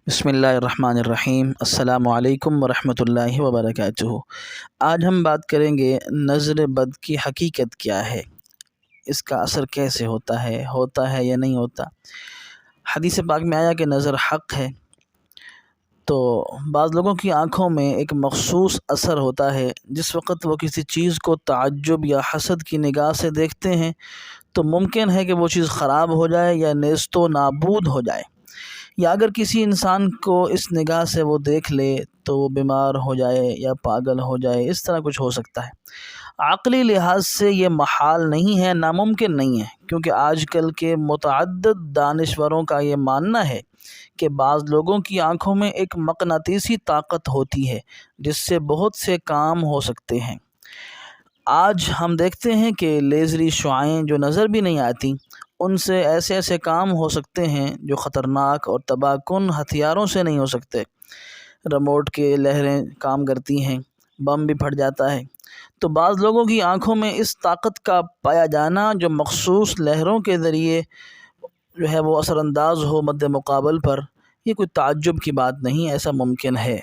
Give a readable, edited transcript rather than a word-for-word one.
بسم اللہ الرحمن الرحیم۔ السلام علیکم ورحمۃ اللہ وبرکاتہ۔ آج ہم بات کریں گے نظر بد کی حقیقت کیا ہے، اس کا اثر کیسے ہوتا ہے یا نہیں ہوتا۔ حدیث پاک میں آیا کہ نظر حق ہے، تو بعض لوگوں کی آنکھوں میں ایک مخصوص اثر ہوتا ہے۔ جس وقت وہ کسی چیز کو تعجب یا حسد کی نگاہ سے دیکھتے ہیں تو ممکن ہے کہ وہ چیز خراب ہو جائے یا نیست و نابود ہو جائے، یا اگر کسی انسان کو اس نگاہ سے وہ دیکھ لے تو وہ بیمار ہو جائے یا پاگل ہو جائے، اس طرح کچھ ہو سکتا ہے۔ عقلی لحاظ سے یہ محال نہیں ہے، ناممکن نہیں ہے، کیونکہ آج کل کے متعدد دانشوروں کا یہ ماننا ہے کہ بعض لوگوں کی آنکھوں میں ایک مقناطیسی طاقت ہوتی ہے جس سے بہت سے کام ہو سکتے ہیں۔ آج ہم دیکھتے ہیں کہ لیزری شعاعیں جو نظر بھی نہیں آتی، ان سے ایسے کام ہو سکتے ہیں جو خطرناک اور تباہ کن ہتھیاروں سے نہیں ہو سکتے۔ ریموٹ کے لہریں کام کرتی ہیں، بم بھی پھٹ جاتا ہے۔ تو بعض لوگوں کی آنکھوں میں اس طاقت کا پایا جانا جو مخصوص لہروں کے ذریعے وہ اثر انداز ہو مد مقابل پر، یہ کوئی تعجب کی بات نہیں، ایسا ممکن ہے۔